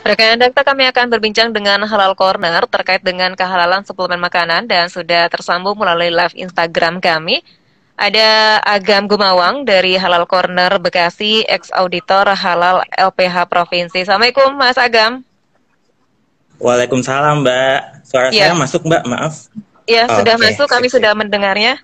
Rekan Dakta, kami akan berbincang dengan Halal Corner terkait dengan kehalalan suplemen makanan dan sudah tersambung melalui live Instagram kami. Ada Agam Gumawang dari Halal Corner Bekasi, ex-auditor Halal LPH Provinsi. Assalamualaikum Mas Agam. Waalaikumsalam, Mbak. Suara saya Ya, masuk, Mbak? Maaf. ya sudah Oke, masuk, kami sip-sip. sudah mendengarnya.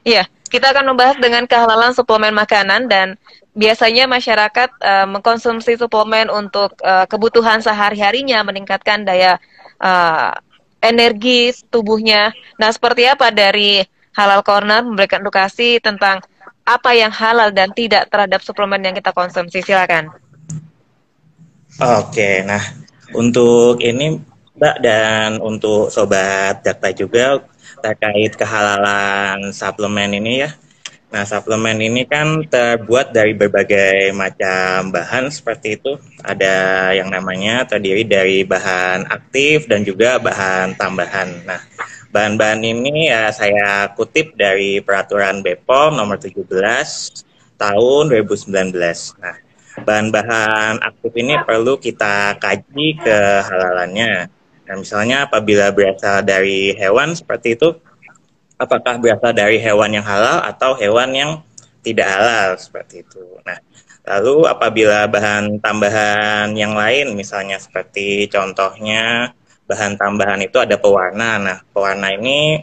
Iya, kita akan membahas dengan kehalalan suplemen makanan dan biasanya masyarakat mengkonsumsi suplemen untuk kebutuhan sehari-harinya, meningkatkan daya eh, energi tubuhnya. Nah, seperti apa dari Halal Corner memberikan edukasi tentang apa yang halal dan tidak terhadap suplemen yang kita konsumsi? Silakan. Oke, nah untuk ini, Mbak, dan untuk Sobat Dakta juga terkait kehalalan suplemen ini ya. Nah, suplemen ini kan terbuat dari berbagai macam bahan seperti itu. Ada yang namanya terdiri dari bahan aktif dan juga bahan tambahan. Nah, bahan-bahan ini ya saya kutip dari Peraturan BPOM nomor 17 tahun 2019. Nah, bahan-bahan aktif ini perlu kita kaji kehalalannya. Nah, misalnya apabila berasal dari hewan seperti itu, apakah berasal dari hewan yang halal atau hewan yang tidak halal seperti itu. Nah, lalu apabila bahan tambahan yang lain, misalnya seperti contohnya bahan tambahan itu ada pewarna. Nah, pewarna ini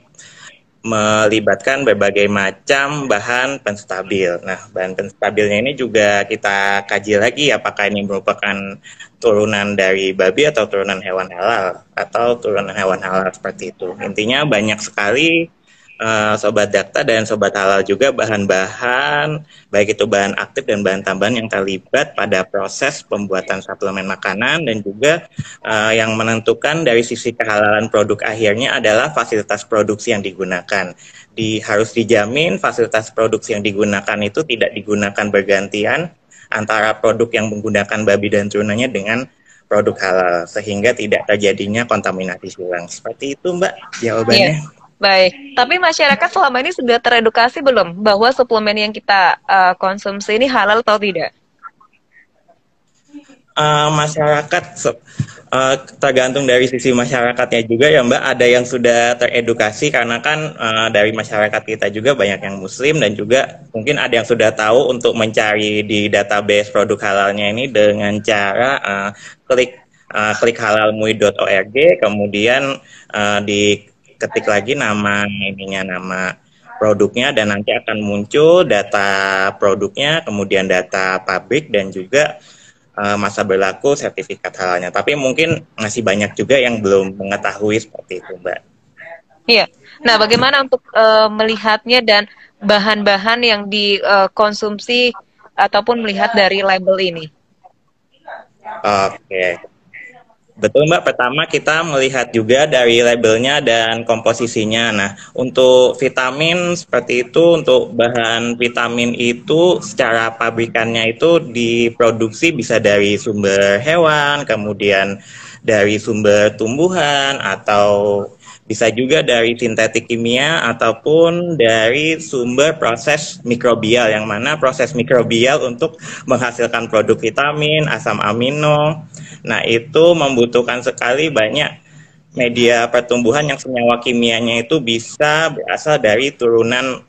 melibatkan berbagai macam bahan penstabil. Nah, bahan penstabilnya ini juga kita kaji lagi apakah ini merupakan turunan dari babi atau turunan hewan halal atau turunan hewan halal seperti itu. Intinya banyak sekali Sobat Dakta dan Sobat Halal juga bahan-bahan, baik itu bahan aktif dan bahan tambahan yang terlibat pada proses pembuatan suplemen makanan dan juga yang menentukan dari sisi kehalalan produk akhirnya adalah fasilitas produksi yang digunakan. Harus dijamin fasilitas produksi yang digunakan itu tidak digunakan bergantian antara produk yang menggunakan babi dan turunannya dengan produk halal sehingga tidak terjadinya kontaminasi silang. Seperti itu, Mbak, Iya, jawabannya. baik. Tapi masyarakat selama ini sudah teredukasi belum bahwa suplemen yang kita konsumsi ini halal atau tidak? Masyarakat tergantung dari sisi masyarakatnya juga ya Mbak, ada yang sudah teredukasi karena kan dari masyarakat kita juga banyak yang muslim dan juga mungkin ada yang sudah tahu untuk mencari di database produk halalnya ini dengan cara klik klik halalmui.org, kemudian diketik lagi nama produknya dan nanti akan muncul data produknya, kemudian data pabrik dan juga masa berlaku sertifikat halalnya. Tapi mungkin masih banyak juga yang belum mengetahui seperti itu, Mbak. Iya. Nah, bagaimana untuk melihatnya dan bahan-bahan yang dikonsumsi ataupun melihat dari label ini? Oke, betul Mbak. Pertama kita melihat juga dari labelnya dan komposisinya. Nah, untuk vitamin seperti itu, untuk bahan vitamin itu secara pabrikannya itu diproduksi bisa dari sumber hewan, kemudian dari sumber tumbuhan, atau bisa juga dari sintetik kimia ataupun dari sumber proses mikrobial yang mana proses mikrobial untuk menghasilkan produk vitamin, asam amino. Nah, itu membutuhkan sekali banyak media pertumbuhan yang senyawa kimianya itu bisa berasal dari turunan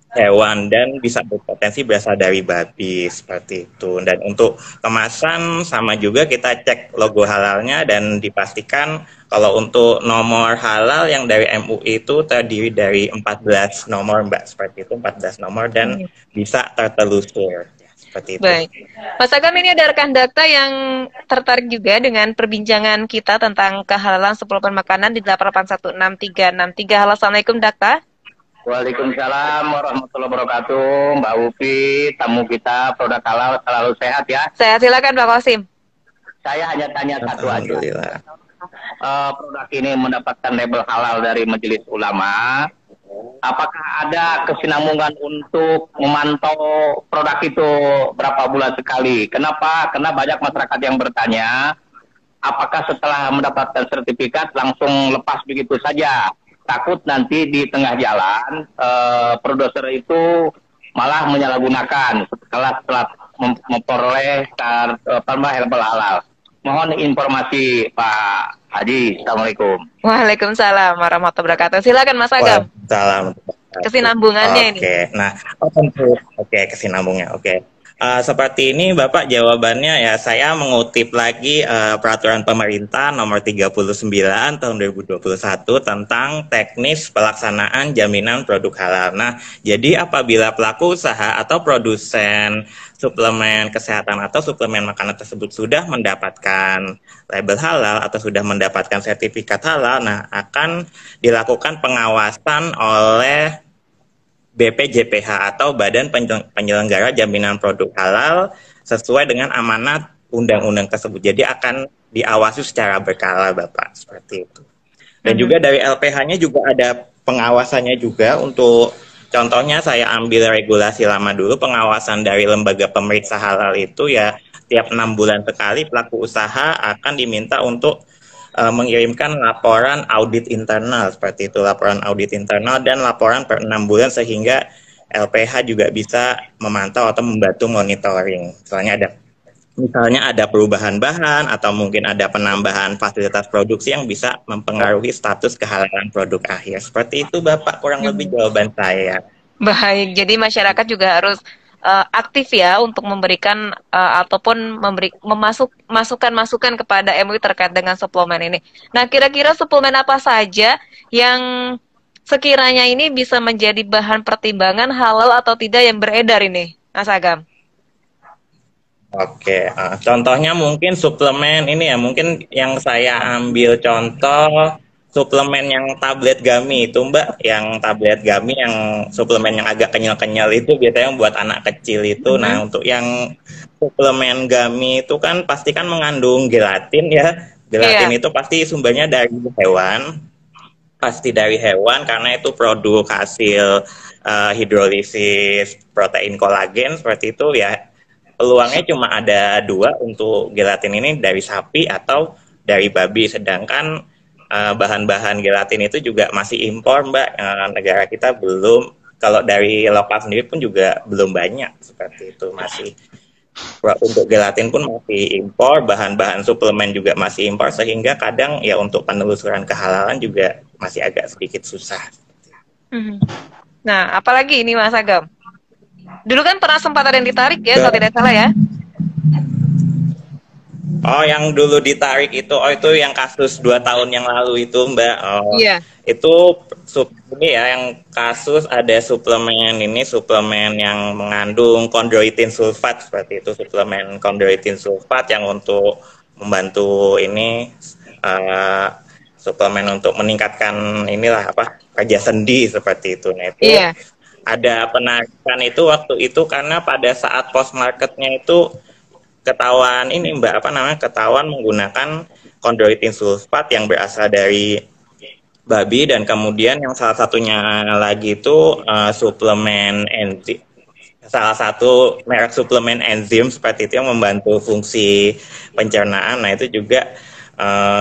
hewan dan bisa berpotensi berasal dari babi seperti itu. Dan untuk kemasan sama juga kita cek logo halalnya dan dipastikan kalau untuk nomor halal yang dari MUI itu terdiri dari 14 nomor Mbak, seperti itu 14 nomor dan bisa tertelusur seperti itu. Baik. Mas Agam, ini ada rekan Dakta yang tertarik juga dengan perbincangan kita tentang kehalalan suplemen makanan di 8816363. Halo, Assalamualaikum Dakta. Waalaikumsalam warahmatullahi wabarakatuh, Mbak Upi, tamu kita produk halal selalu sehat ya. Saya silakan Pak Kosim. Saya hanya tanya satu aja. Alhamdulillah. Produk ini mendapatkan label halal dari Majelis Ulama. Apakah ada kesinambungan untuk memantau produk itu berapa bulan sekali? Kenapa? Karena banyak masyarakat yang bertanya, apakah setelah mendapatkan sertifikat langsung lepas begitu saja? Takut nanti di tengah jalan produser itu malah menyalahgunakan setelah memperoleh label halal. Mohon informasi Pak Haji. Assalamualaikum. Waalaikumsalam warahmatullahi wabarakatuh. Silakan Mas Agam. Salam. Kesinambungannya ini. Oke, nah, tentu. Oke, kesinambungnya. Oke. Seperti ini Bapak jawabannya ya, saya mengutip lagi peraturan pemerintah nomor 39 tahun 2021 tentang teknis pelaksanaan jaminan produk halal. Nah, jadi apabila pelaku usaha atau produsen suplemen kesehatan atau suplemen makanan tersebut sudah mendapatkan label halal atau sudah mendapatkan sertifikat halal, nah akan dilakukan pengawasan oleh BPJPH atau Badan Penyelenggara Jaminan Produk Halal sesuai dengan amanat undang-undang tersebut. Jadi akan diawasi secara berkala, Bapak, seperti itu. Dan juga dari LPH-nya juga ada pengawasannya juga. Untuk contohnya saya ambil regulasi lama dulu, pengawasan dari lembaga pemeriksa halal itu ya tiap 6 bulan sekali pelaku usaha akan diminta untuk mengirimkan laporan audit internal, seperti itu, laporan audit internal dan laporan per 6 bulan sehingga LPH juga bisa memantau atau membantu monitoring. Misalnya ada perubahan bahan atau mungkin ada penambahan fasilitas produksi yang bisa mempengaruhi status kehalalan produk akhir. Seperti itu Bapak, kurang lebih jawaban saya. Baik, jadi masyarakat juga harus aktif ya untuk memberikan ataupun masukan-masukan kepada MUI terkait dengan suplemen ini. Nah, kira-kira suplemen apa saja yang sekiranya ini bisa menjadi bahan pertimbangan halal atau tidak yang beredar ini, Mas Agam? Oke, contohnya mungkin suplemen ini ya, mungkin yang saya ambil contoh suplemen yang tablet gummy itu Mbak, yang tablet gummy yang suplemen yang agak kenyal-kenyal itu biasanya buat anak kecil itu. Nah, untuk yang suplemen gummy itu kan pasti kan mengandung gelatin ya. Gelatin itu pasti sumbernya dari hewan. Pasti dari hewan karena itu produk hasil hidrolisis protein kolagen, seperti itu ya. Peluangnya cuma ada 2 untuk gelatin ini, dari sapi atau dari babi. Sedangkan bahan-bahan gelatin itu juga masih impor Mbak, negara kita belum, kalau dari lokal sendiri pun juga belum banyak, seperti itu. Masih untuk gelatin pun masih impor, bahan-bahan suplemen juga masih impor, sehingga kadang ya untuk penelusuran kehalalan juga masih agak sedikit susah. Nah, apalagi ini Mas Agam? Dulu kan pernah sempat ada yang ditarik ya, kalau tidak salah ya? Oh, yang dulu ditarik itu, itu yang kasus 2 tahun yang lalu itu Mbak. Itu ini ya, yang kasus ada suplemen yang mengandung kondroitin sulfat, seperti itu, suplemen kondroitin sulfat yang untuk membantu ini suplemen untuk meningkatkan kerja sendi, seperti itu. Nah, itu ada penarikan itu waktu itu karena pada saat post marketnya itu ketahuan ini Mbak, ketahuan menggunakan kondroitin sulfat yang berasal dari babi, dan kemudian yang salah satunya lagi itu suplemen enzim, salah satu merek suplemen enzim seperti itu yang membantu fungsi pencernaan. Nah, itu juga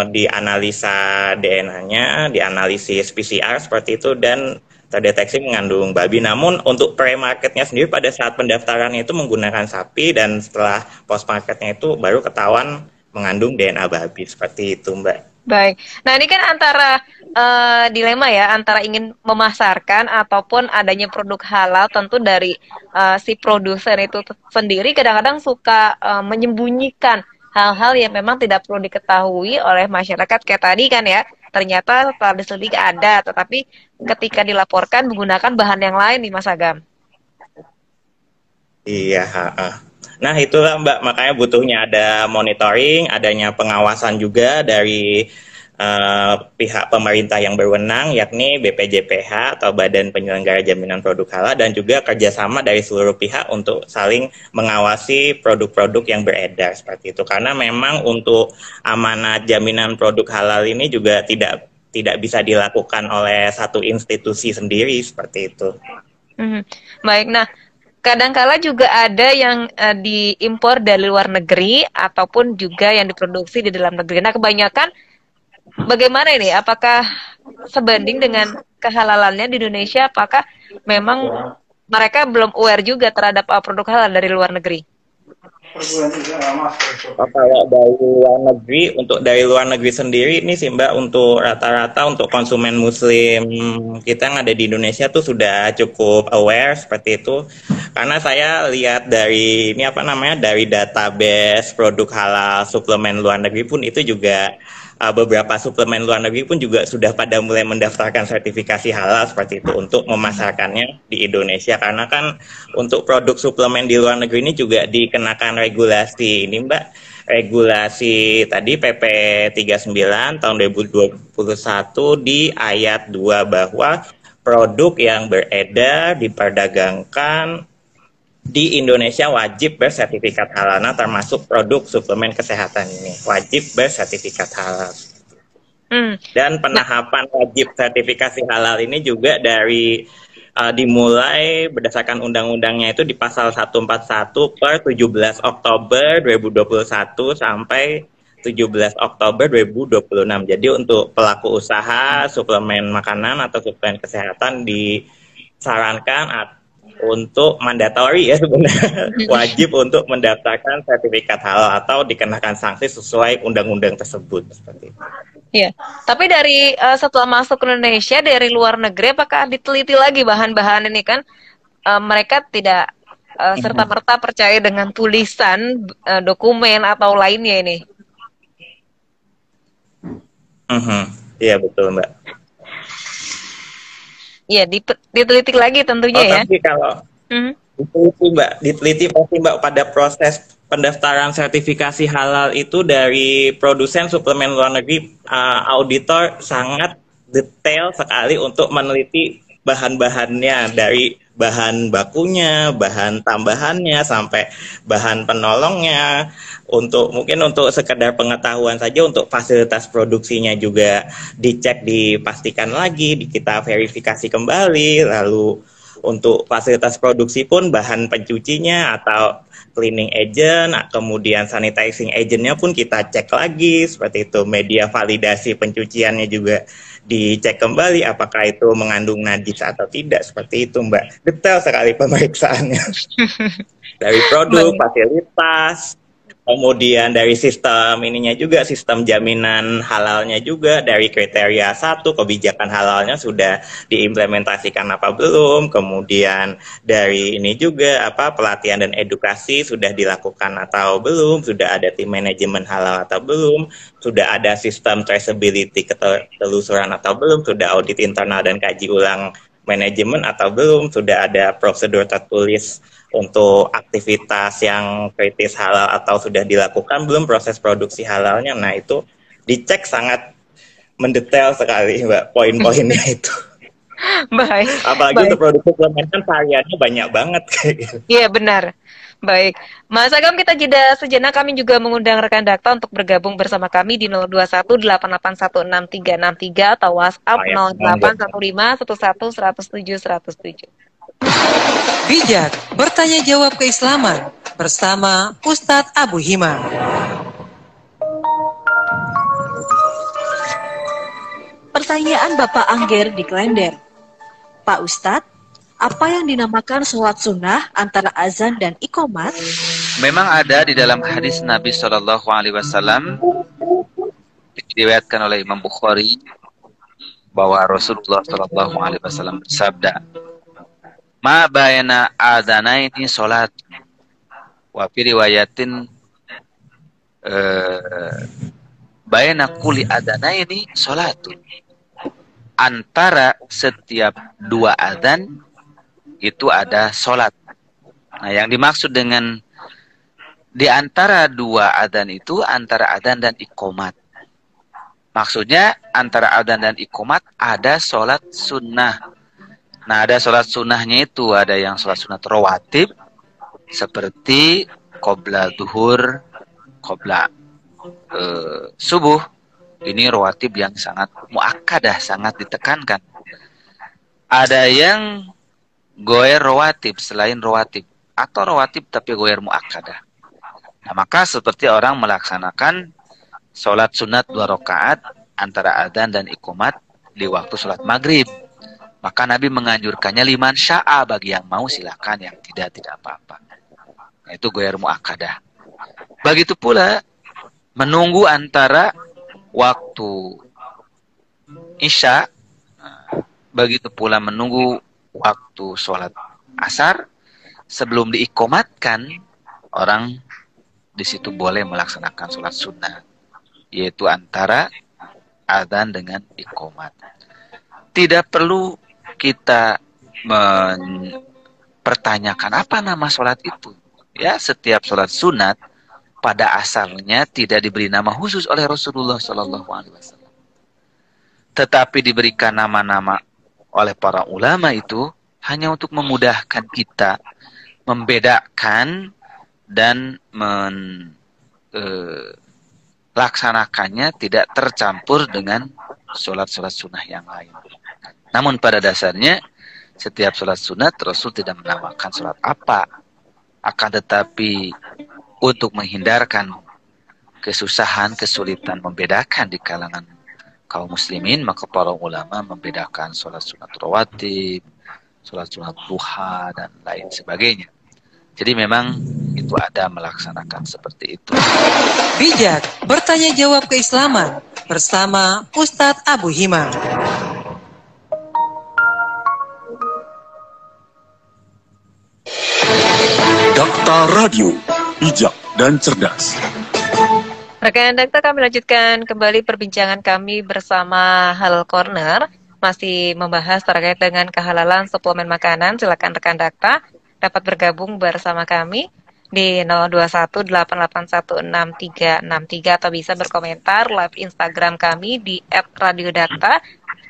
dianalisa DNA-nya, dianalisis PCR seperti itu, dan terdeteksi mengandung babi. Namun untuk pre-marketnya sendiri pada saat pendaftaran itu menggunakan sapi, dan setelah post-marketnya itu baru ketahuan mengandung DNA babi, seperti itu Mbak. Baik, nah ini kan antara dilema ya, antara ingin memasarkan ataupun adanya produk halal. Tentu dari si produsen itu sendiri kadang-kadang suka menyembunyikan hal-hal yang memang tidak perlu diketahui oleh masyarakat, kayak tadi kan ya. Ternyata setelah diselidiki ada, tetapi ketika dilaporkan menggunakan bahan yang lain nih Mas Agam. Iya, nah itulah Mbak, makanya butuhnya ada monitoring, adanya pengawasan juga dari pihak pemerintah yang berwenang, yakni BPJPH atau Badan Penyelenggara Jaminan Produk Halal, dan juga kerjasama dari seluruh pihak untuk saling mengawasi produk-produk yang beredar, seperti itu. Karena memang untuk amanat jaminan produk halal ini juga tidak bisa dilakukan oleh satu institusi sendiri, seperti itu. Baik, nah kadangkala juga ada yang diimpor dari luar negeri ataupun juga yang diproduksi di dalam negeri. Nah, kebanyakan bagaimana ini? Apakah sebanding dengan kehalalannya di Indonesia? Apakah memang mereka belum aware juga terhadap produk halal dari luar negeri? Oh, kalau dari luar negeri, untuk dari luar negeri sendiri ini sih Mbak, untuk rata-rata untuk konsumen Muslim kita yang ada di Indonesia tuh sudah cukup aware seperti itu. Karena saya lihat dari ini apa namanya, dari database produk halal suplemen luar negeri pun itu juga beberapa suplemen luar negeri pun juga sudah pada mulai mendaftarkan sertifikasi halal seperti itu untuk memasarkannya di Indonesia. Karena kan untuk produk suplemen di luar negeri ini juga dikenakan regulasi ini Mbak, regulasi tadi PP 39 tahun 2021 di ayat 2 bahwa produk yang beredar diperdagangkan di Indonesia wajib bersertifikat halal. Nah, termasuk produk suplemen kesehatan ini wajib bersertifikat halal. Dan penahapan wajib sertifikasi halal ini juga dari dimulai berdasarkan undang-undangnya itu di pasal 141 per 17 Oktober 2021 sampai 17 Oktober 2026. Jadi untuk pelaku usaha suplemen makanan atau suplemen kesehatan disarankan untuk mandatori ya sebenarnya wajib untuk mendaftarkan sertifikat halal atau dikenakan sanksi sesuai undang-undang tersebut seperti itu. Iya, tapi dari setelah masuk ke Indonesia dari luar negeri, apakah diteliti lagi bahan-bahan ini kan mereka tidak serta-merta percaya dengan tulisan dokumen atau lainnya ini? Iya betul Mbak. Iya, diteliti lagi tentunya ya. Tapi kalau diteliti Mbak, diteliti pasti Mbak pada proses pendaftaran sertifikasi halal itu dari produsen suplemen luar negeri, auditor sangat detail sekali untuk meneliti bahan-bahannya dari bahan bakunya, bahan tambahannya sampai bahan penolongnya. Mungkin untuk sekedar pengetahuan saja, untuk fasilitas produksinya juga dicek, dipastikan lagi, kita verifikasi kembali. Lalu untuk fasilitas produksi pun bahan pencucinya atau cleaning agent, kemudian sanitizing agentnya pun kita cek lagi seperti itu. Media validasi pencuciannya juga dicek kembali apakah itu mengandung najis atau tidak, seperti itu Mbak. Detail sekali pemeriksaannya. Dari produk, fasilitas, kemudian dari sistem ininya juga, sistem jaminan halalnya juga, dari kriteria 1, kebijakan halalnya sudah diimplementasikan apa belum, kemudian dari ini juga pelatihan dan edukasi sudah dilakukan atau belum, sudah ada tim manajemen halal atau belum, sudah ada sistem traceability ketelusuran atau belum, sudah audit internal dan kaji ulang manajemen atau belum, sudah ada prosedur tertulis untuk aktivitas yang kritis halal atau sudah dilakukan belum proses produksi halalnya. Nah itu dicek sangat mendetail sekali Mbak, poin-poinnya itu. Baik. Apalagi untuk produk suplemen kan variannya banyak banget. Iya benar. Baik, Mas Agam, kita jeda sejenak. Kami juga mengundang rekan Dakta untuk bergabung bersama kami di 021-881-6363 atau WhatsApp 0815-11-107-107. Bijak bertanya jawab keislaman bersama Ustadz Abu Hima. Pertanyaan Bapak Angger di Klender. Pak Ustadz, apa yang dinamakan sholat sunnah antara azan dan iqomat? Memang ada di dalam hadis Nabi Shallallahu Alaihi Wasallam, diriwayatkan oleh Imam Bukhari, bahwa Rasulullah Shallallahu Alaihi Wasallam bersabda, "Ma bayna adanaini sholat." Wa fi riwayatin bayna kulli adanaini sholatun. Antara setiap dua adzan itu ada sholat. Nah, yang dimaksud dengan di antara dua adzan itu antara adzan dan iqomat. Maksudnya antara adzan dan iqomat ada sholat sunnah. Nah, ada sholat sunnahnya itu ada yang sholat sunat rawatib seperti qobla duhur, qobla subuh. Ini rawatib yang sangat muakkadah, sangat ditekankan. Ada yang goer rawatib selain rawatib, atau rawatib tapi goer muakkadah. Nah, maka seperti orang melaksanakan sholat sunat 2 rakaat antara adzan dan iqomat di waktu sholat maghrib. Maka Nabi menganjurkannya liman sya'a, bagi yang mau silakan, yang tidak apa-apa. Nah, itu goer muakkadah. Begitu pula menunggu antara waktu Isya, begitu pula menunggu waktu sholat asar sebelum diikomatkan, orang di situ boleh melaksanakan sholat sunnah, yaitu antara adzan dengan ikomat. Tidak perlu kita mempertanyakan apa nama sholat itu. Ya, setiap sholat sunat pada asalnya tidak diberi nama khusus oleh Rasulullah SAW. Tetapi diberikan nama-nama oleh para ulama itu hanya untuk memudahkan kita membedakan dan melaksanakannya tidak tercampur dengan sholat-sholat sunnah yang lain. Namun pada dasarnya setiap sholat sunat Rasul tidak menamakan sholat apa. Akan tetapi untuk menghindarkan kesusahan, kesulitan membedakan di kalangan kaum muslimin, maka para ulama membedakan sholat sunat rawatib, sholat sunat duha, dan lain sebagainya. Jadi memang itu ada melaksanakan seperti itu. Bijak bertanya jawab keislaman bersama Ustadz Abu Hima. Dakta Radio, bijak dan cerdas. Rekan Dakta, kami lanjutkan kembali perbincangan kami bersama Halal Corner, masih membahas terkait dengan kehalalan suplemen makanan. Silakan rekan Dakta dapat bergabung bersama kami di 0218816363 atau bisa berkomentar live Instagram kami di @radiodakta,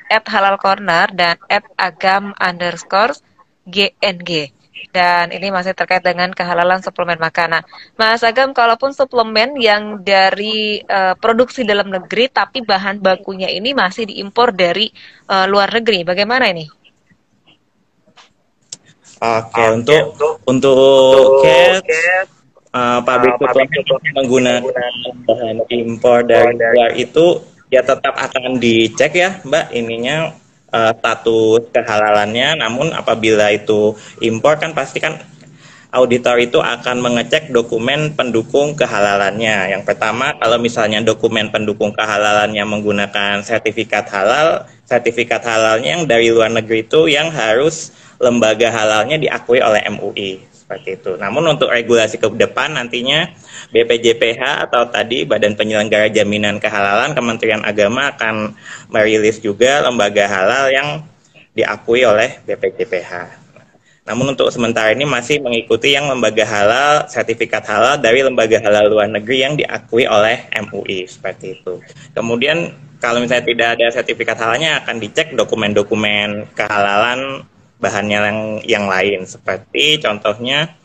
@halalcorner, dan @agam_GNG. Dan ini masih terkait dengan kehalalan suplemen makanan. Mas Agam, kalaupun suplemen yang dari produksi dalam negeri tapi bahan bakunya ini masih diimpor dari luar negeri, bagaimana ini? Oke, untuk pabrik suplemen menggunakan bahan impor dari luar itu ya tetap akan dicek ya, Mbak, ininya status kehalalannya. Namun apabila itu impor kan pasti kan auditor itu akan mengecek dokumen pendukung kehalalannya. Yang pertama, kalau misalnya dokumen pendukung kehalalannya menggunakan sertifikat halalnya yang dari luar negeri itu yang harus lembaga halalnya diakui oleh MUI, seperti itu. Namun untuk regulasi ke depan nantinya BPJPH atau tadi Badan Penyelenggara Jaminan Kehalalan Kementerian Agama akan merilis juga lembaga halal yang diakui oleh BPJPH. Namun untuk sementara ini masih mengikuti yang lembaga halal, sertifikat halal dari lembaga halal luar negeri yang diakui oleh MUI, seperti itu. Kemudian kalau misalnya tidak ada sertifikat halalnya akan dicek dokumen-dokumen kehalalan bahannya yang lain, seperti contohnya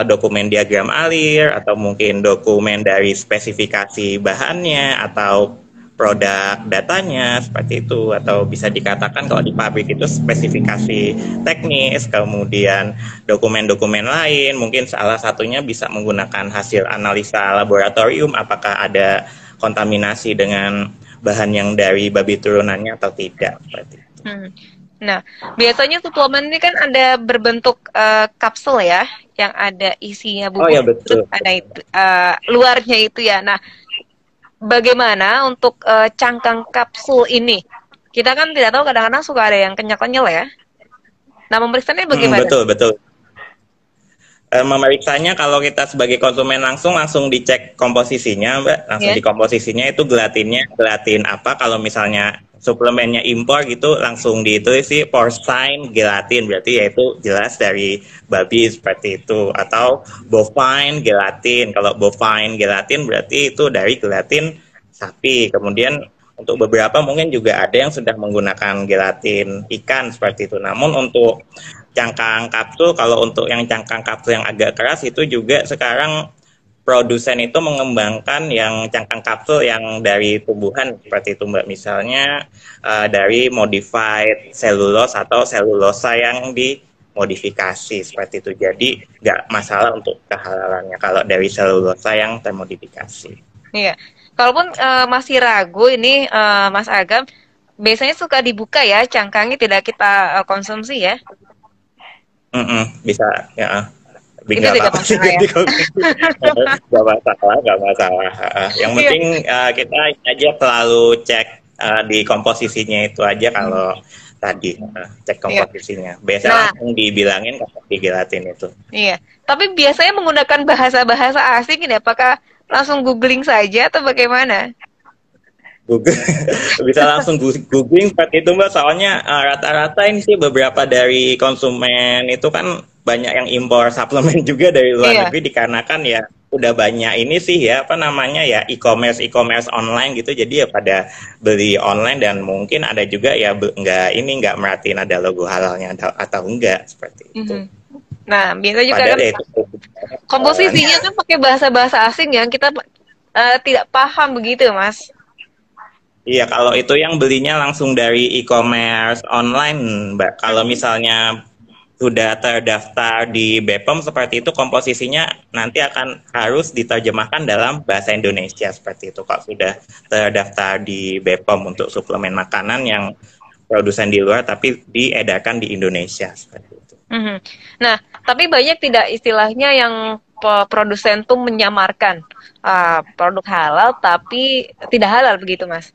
dokumen diagram alir, atau mungkin dokumen dari spesifikasi bahannya, atau produk datanya, seperti itu. Atau bisa dikatakan kalau di pabrik itu spesifikasi teknis, kemudian dokumen-dokumen lain, mungkin salah satunya bisa menggunakan hasil analisa laboratorium, apakah ada kontaminasi dengan bahan yang dari babi turunannya atau tidak, seperti itu. Nah, biasanya suplemen ini kan ada berbentuk kapsul ya, yang ada isinya bubuk, ya, betul. Ada itu, luarnya itu ya. Nah, bagaimana untuk cangkang kapsul ini? Kita kan tidak tahu, kadang-kadang suka ada yang kenyal-kenyal ya. Nah, memeriksanya bagaimana? Betul. Memeriksanya kalau kita sebagai konsumen langsung dicek komposisinya, Mbak. Langsung di komposisinya itu gelatin apa. Kalau misalnya suplemennya impor gitu langsung ditulis sih porcine gelatin, berarti yaitu jelas dari babi, seperti itu. Atau bovine gelatin, kalau bovine gelatin berarti itu dari gelatin sapi. Kemudian untuk beberapa mungkin juga ada yang sudah menggunakan gelatin ikan, seperti itu. Namun untuk cangkang kapsul, kalau untuk yang cangkang kapsul yang agak keras itu juga sekarang produsen itu mengembangkan yang cangkang kapsul yang dari tumbuhan, seperti itu, Mbak. Misalnya dari modified cellulose atau selulosa yang dimodifikasi, seperti itu. Jadi nggak masalah untuk kehalalannya kalau dari selulosa yang termodifikasi. Iya. Kalaupun masih ragu ini, Mas Agam, biasanya suka dibuka ya cangkangnya, tidak kita konsumsi ya? Bisa ya. Tapi Itu nggak tidak apa-apa sih masalah ya. di konsumsi. Nggak masalah, nggak masalah. Yang Iya. penting kita aja selalu cek di komposisinya itu aja kalau tadi cek Iya. komposisinya. Biasanya Nah, langsung dibilangin kalau digelatin itu. iya. Tapi biasanya menggunakan bahasa-bahasa asing ini apakah langsung googling saja atau bagaimana? Google bisa langsung googling seperti itu Mbak. Soalnya rata-rata ini sih beberapa dari konsumen itu kan banyak yang impor suplemen juga dari luar Iya. negeri dikarenakan ya udah banyak ini sih ya apa namanya ya e-commerce online gitu, jadi ya pada beli online dan mungkin ada juga ya nggak merhatiin ada logo halalnya atau enggak seperti itu. Mhm. Nah, biasa juga Padahal kan ya itu komposisinya kan pakai bahasa-bahasa asing yang kita tidak paham begitu, Mas. iya, kalau itu yang belinya langsung dari e-commerce online, Mbak. Kalau misalnya sudah terdaftar di BPOM seperti itu, komposisinya nanti akan harus diterjemahkan dalam bahasa Indonesia seperti itu. Kalau sudah terdaftar di BPOM untuk suplemen makanan yang produsen di luar tapi diedarkan di Indonesia seperti itu. Mhm. Nah, tapi banyak tidak istilahnya yang produsen tuh menyamarkan produk halal tapi tidak halal begitu, Mas?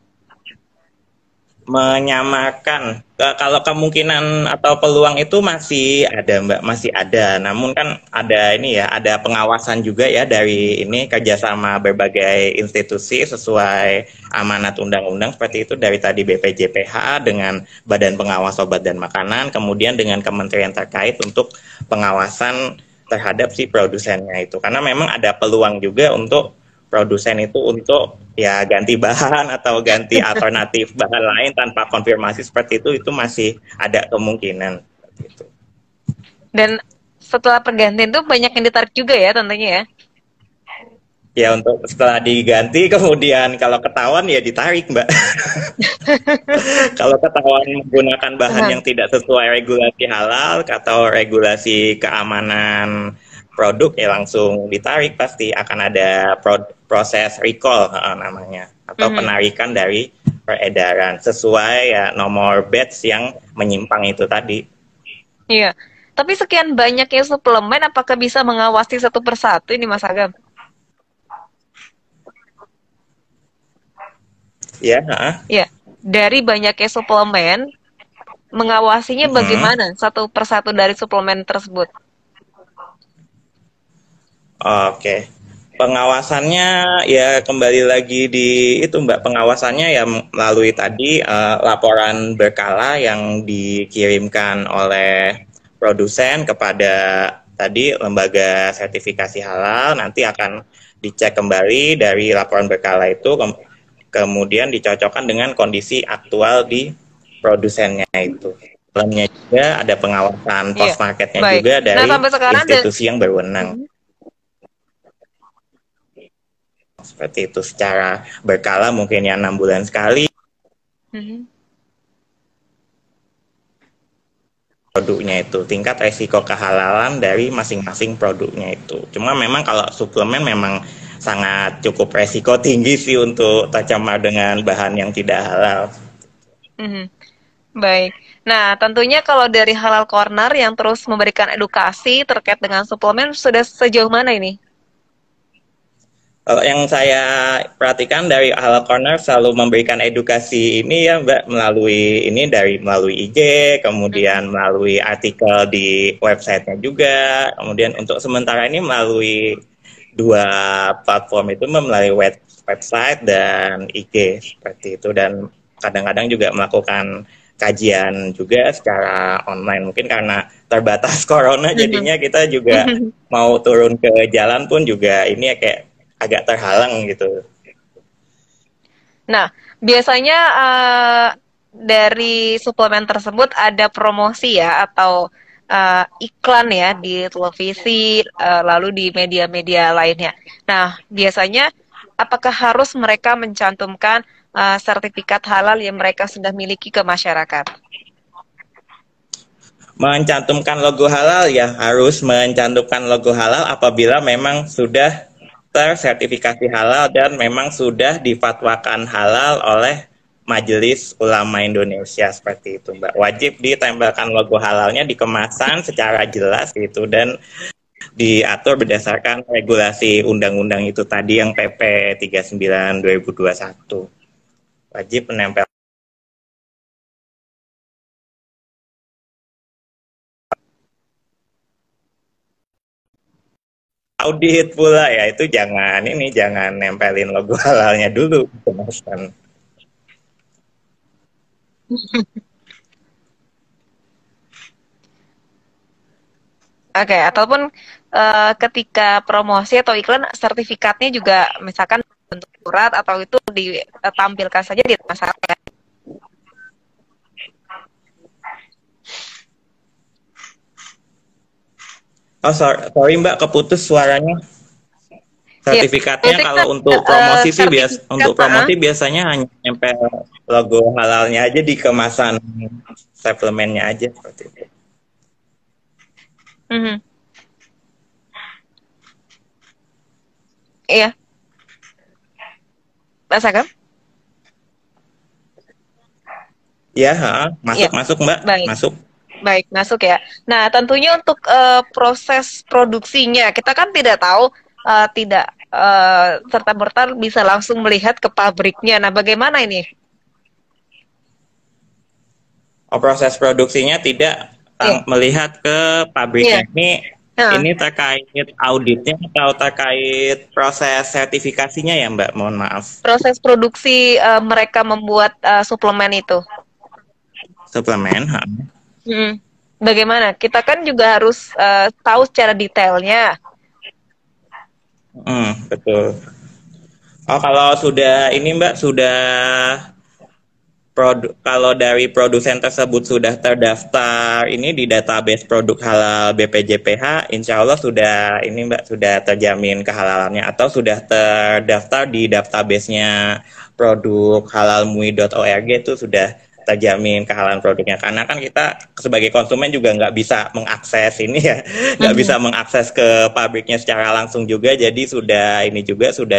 Menyamarkan kalau kemungkinan atau peluang itu masih ada Mbak, masih ada, namun kan ada ini ya, ada pengawasan juga ya dari ini kerjasama berbagai institusi sesuai amanat undang-undang seperti itu, dari tadi BPJPH dengan Badan Pengawas Obat dan Makanan, kemudian dengan kementerian terkait untuk pengawasan terhadap si produsennya itu, karena memang ada peluang juga untuk produsen itu untuk ya ganti bahan atau ganti alternatif bahan lain tanpa konfirmasi seperti itu masih ada kemungkinan gitu. Dan setelah pergantian tuh banyak yang ditarik juga ya tentunya ya. Ya untuk setelah diganti kemudian kalau ketahuan ya ditarik Mbak. Kalau ketahuan menggunakan bahan yang tidak sesuai regulasi halal atau regulasi keamanan produk ya langsung ditarik, pasti akan ada proses recall namanya atau penarikan dari peredaran sesuai ya nomor batch yang menyimpang itu tadi. Iya. Tapi sekian banyaknya suplemen, apakah bisa mengawasi satu persatu ini Mas Agam? Ya, Ya. Dari banyaknya suplemen, mengawasinya bagaimana satu persatu dari suplemen tersebut? Oke, pengawasannya ya kembali lagi di itu Mbak, pengawasannya ya melalui tadi laporan berkala yang dikirimkan oleh produsen kepada tadi lembaga sertifikasi halal, nanti akan dicek kembali dari laporan berkala itu, kemudian dicocokkan dengan kondisi aktual di produsennya itu. Dalamnya juga ada pengawasan post marketnya juga dari institusi yang berwenang. Seperti itu secara berkala, mungkin ya 6 bulan sekali produknya itu, tingkat resiko kehalalan dari masing-masing produknya itu. Cuma memang kalau suplemen memang sangat cukup resiko tinggi sih untuk tercemar dengan bahan yang tidak halal. Baik. Nah, tentunya kalau dari Halal Corner yang terus memberikan edukasi terkait dengan suplemen, sudah sejauh mana ini? Kalau yang saya perhatikan dari Halal Corner selalu memberikan edukasi ini ya Mbak, melalui IG, kemudian melalui artikel di websitenya juga, kemudian untuk sementara ini melalui 2 platform itu, melalui website dan IG seperti itu, dan kadang-kadang juga melakukan kajian juga secara online. Mungkin karena terbatas corona jadinya kita juga mau turun ke jalan pun juga ini ya kayak agak terhalang gitu. Nah, biasanya dari suplemen tersebut ada promosi ya atau iklan ya di televisi, lalu di media-media lainnya. Nah, biasanya apakah harus mereka mencantumkan sertifikat halal yang mereka sudah miliki ke masyarakat? Mencantumkan logo halal ya, harus mencantumkan logo halal apabila memang sudah tersertifikasi halal dan memang sudah difatwakan halal oleh Majelis Ulama Indonesia seperti itu Mbak. Wajib ditempelkan logo halalnya di kemasan secara jelas gitu, dan diatur berdasarkan regulasi undang-undang itu tadi yang PP 39 2021. Wajib menempel audit pula ya, itu jangan nempelin logo halalnya dulu, Mas. Oke, ataupun ketika promosi atau iklan sertifikatnya juga misalkan bentuk surat atau itu ditampilkan saja di masyarakat. Oh sorry Mbak, keputus suaranya. Sertifikatnya kalau untuk promosi sih biasanya hanya nempel logo halalnya aja di kemasan suplemennya aja seperti itu. Iya. Mas Agam? Ya, masuk Mbak, baik. masuk. Baik, masuk ya. Nah, tentunya untuk proses produksinya, kita kan tidak tahu, tidak serta-merta bisa langsung melihat ke pabriknya. Nah, bagaimana ini? Proses produksinya tidak melihat ke pabriknya. Ini terkait auditnya atau terkait proses sertifikasinya ya Mbak? Mohon maaf. Proses produksi mereka membuat suplemen itu. Suplemen, Bagaimana? Kita kan juga harus tahu secara detailnya. Betul. Oh, kalau sudah ini Mbak, kalau dari produsen tersebut sudah terdaftar ini di database produk halal BPJPH, insya Allah sudah ini Mbak, sudah terjamin kehalalannya, atau sudah terdaftar di database-nya produk halalmui.org itu sudah terjamin kehalalan produknya. Karena kan kita sebagai konsumen juga nggak bisa mengakses ini ya, nggak bisa mengakses ke pabriknya secara langsung juga, jadi sudah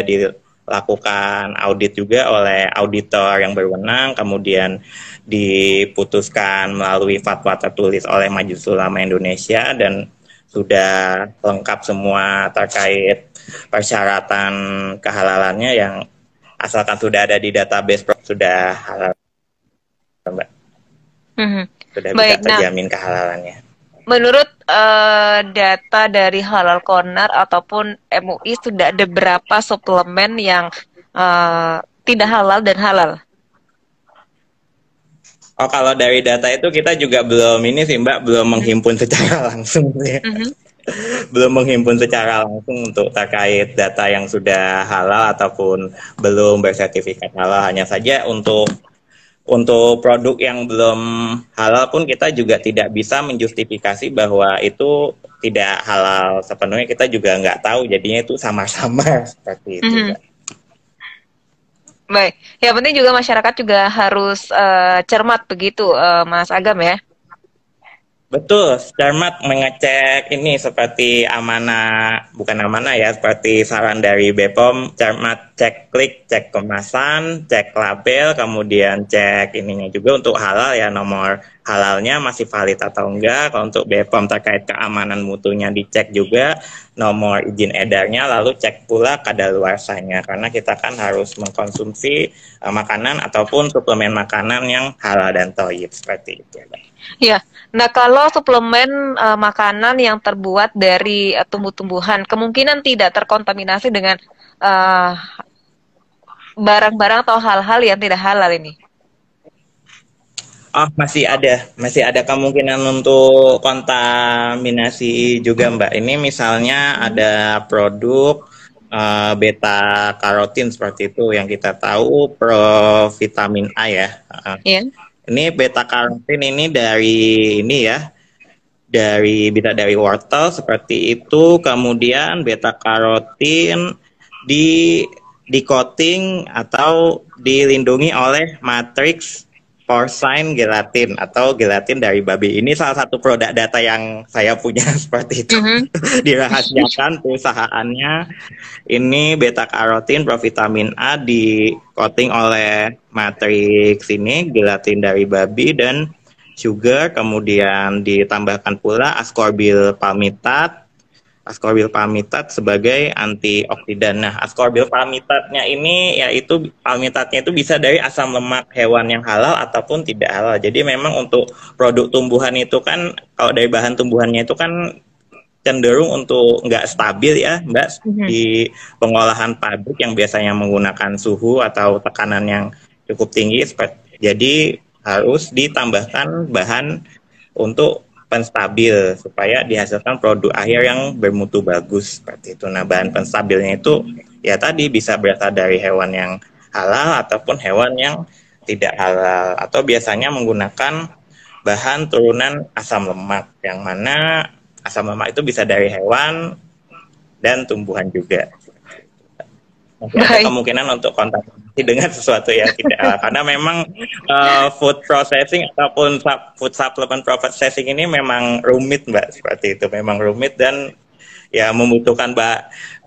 dilakukan audit juga oleh auditor yang berwenang, kemudian diputuskan melalui fatwa tertulis oleh Majelis Ulama Indonesia, dan sudah lengkap semua terkait persyaratan kehalalannya yang asalkan sudah ada di database sudah halal, Mbak. Sudah bisa terjamin kehalalannya. Menurut data dari Halal Corner ataupun MUI, sudah ada berapa suplemen yang tidak halal dan halal? Oh, kalau dari data itu kita juga belum ini sih Mbak, belum menghimpun secara langsung ya. Belum menghimpun secara langsung untuk terkait data yang sudah halal ataupun belum bersertifikat halal. Hanya saja untuk produk yang belum halal pun kita juga tidak bisa menjustifikasi bahwa itu tidak halal sepenuhnya, kita juga nggak tahu, jadinya itu sama-sama seperti itu. Baik, yang penting juga masyarakat juga harus cermat begitu, Mas Agam ya. Betul, cermat mengecek ini seperti seperti saran dari BPOM, cermat cek klik, cek kemasan, cek label, kemudian cek ininya juga untuk halal ya, nomor halalnya masih valid atau enggak. Kalau untuk BPOM terkait keamanan mutunya dicek juga, nomor izin edarnya, lalu cek pula kadaluarsanya, karena kita kan harus mengkonsumsi makanan ataupun suplemen makanan yang halal dan thayyib seperti itu. Ya, nah kalau suplemen makanan yang terbuat dari tumbuh-tumbuhan, kemungkinan tidak terkontaminasi dengan barang-barang atau hal-hal yang tidak halal ini? Oh, masih ada kemungkinan untuk kontaminasi juga Mbak. Ini misalnya ada produk beta karotin seperti itu yang kita tahu provitamin A ya. Ini beta karotin ini bisa dari wortel seperti itu, kemudian beta karotin di coating atau dilindungi oleh matriks porcine gelatin atau gelatin dari babi. Ini salah satu produk data yang saya punya seperti itu. Dirahasiakan perusahaannya. Ini beta karotin provitamin A di coating oleh matriks ini gelatin dari babi dan sugar, kemudian ditambahkan pula ascorbyl palmitat, ascorbyl palmitat sebagai antioksidan. Nah, ascorbyl palmitatnya ini yaitu palmitatnya itu bisa dari asam lemak hewan yang halal ataupun tidak halal. Jadi memang untuk produk tumbuhan itu kan kalau dari bahan tumbuhannya itu kan cenderung untuk nggak stabil ya Mbak di pengolahan pabrik yang biasanya menggunakan suhu atau tekanan yang cukup tinggi. Jadi harus ditambahkan bahan untuk penstabil supaya dihasilkan produk akhir yang bermutu bagus seperti itu. Nah, bahan penstabilnya itu ya tadi bisa berasal dari hewan yang halal ataupun hewan yang tidak halal, atau biasanya menggunakan bahan turunan asam lemak, yang mana asam lemak itu bisa dari hewan dan tumbuhan juga. Masih ada kemungkinan untuk kontaminasi dengan sesuatu yang tidak halal, karena memang food processing ataupun food supplement processing ini memang rumit Mbak, seperti itu. Memang rumit dan ya membutuhkan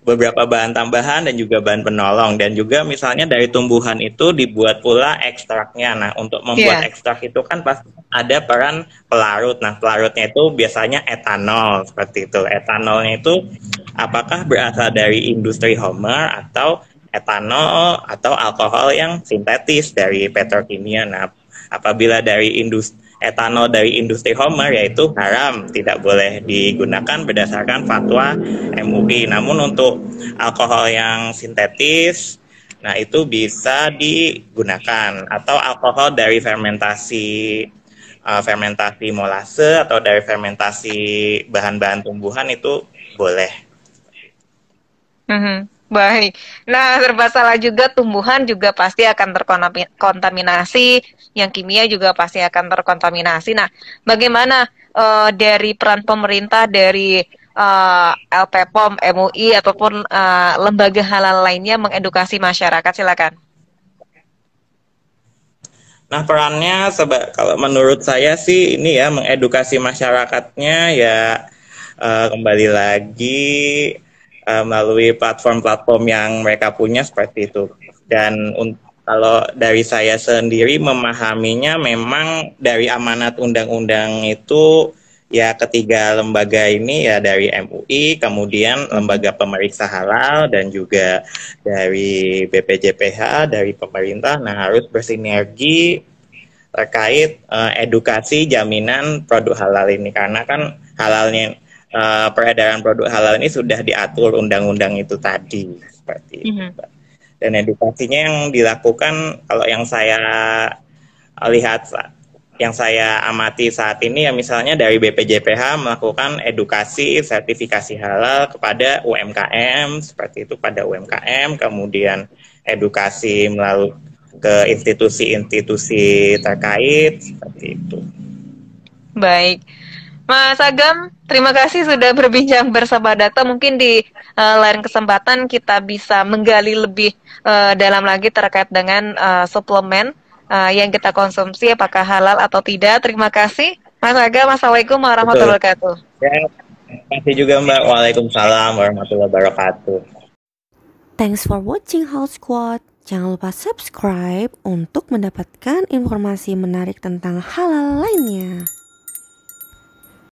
beberapa bahan tambahan dan juga bahan penolong. Dan juga misalnya dari tumbuhan itu dibuat pula ekstraknya. Nah, untuk membuat ekstrak itu kan pasti ada peran pelarut. Nah, pelarutnya itu biasanya etanol, seperti itu. Etanolnya itu apakah berasal dari industri Homer atau etanol atau alkohol yang sintetis dari petrokimia. Nah, apabila dari etanol dari industri Homer yaitu haram, tidak boleh digunakan berdasarkan fatwa MUI. Namun untuk alkohol yang sintetis, nah itu bisa digunakan, atau alkohol dari fermentasi molase atau dari fermentasi bahan-bahan tumbuhan itu boleh. Baik. Nah, serba salah juga, tumbuhan juga pasti akan terkontaminasi, yang kimia juga pasti akan terkontaminasi. Nah, bagaimana dari peran pemerintah, dari LPPOM, MUI, ataupun lembaga halal lainnya mengedukasi masyarakat? Silakan. Nah, perannya kalau menurut saya sih ini ya, mengedukasi masyarakatnya ya kembali lagi melalui platform-platform yang mereka punya seperti itu. Dan kalau dari saya sendiri memahaminya, memang dari amanat undang-undang itu ya ketiga lembaga ini ya, dari MUI, kemudian lembaga pemeriksa halal, dan juga dari BPJPH, dari pemerintah. Nah, harus bersinergi terkait edukasi jaminan produk halal ini, karena kan halalnya peredaran produk halal ini sudah diatur undang-undang itu tadi, seperti itu. Dan edukasinya yang dilakukan, kalau yang saya lihat, yang saya amati saat ini ya, misalnya dari BPJPH melakukan edukasi sertifikasi halal kepada UMKM, seperti itu, pada UMKM, kemudian edukasi melalui ke institusi-institusi terkait, seperti itu. Baik. Mas Agam, terima kasih sudah berbincang bersama Data. Mungkin di lain kesempatan kita bisa menggali lebih dalam lagi terkait dengan suplemen yang kita konsumsi, apakah halal atau tidak. Terima kasih, Mas Agam. Assalamualaikum warahmatullahi wabarakatuh. Ya, terima kasih juga Mbak. Waalaikumsalam warahmatullahi wabarakatuh. Thanks for watching House Squad. Jangan lupa subscribe untuk mendapatkan informasi menarik tentang halal lainnya.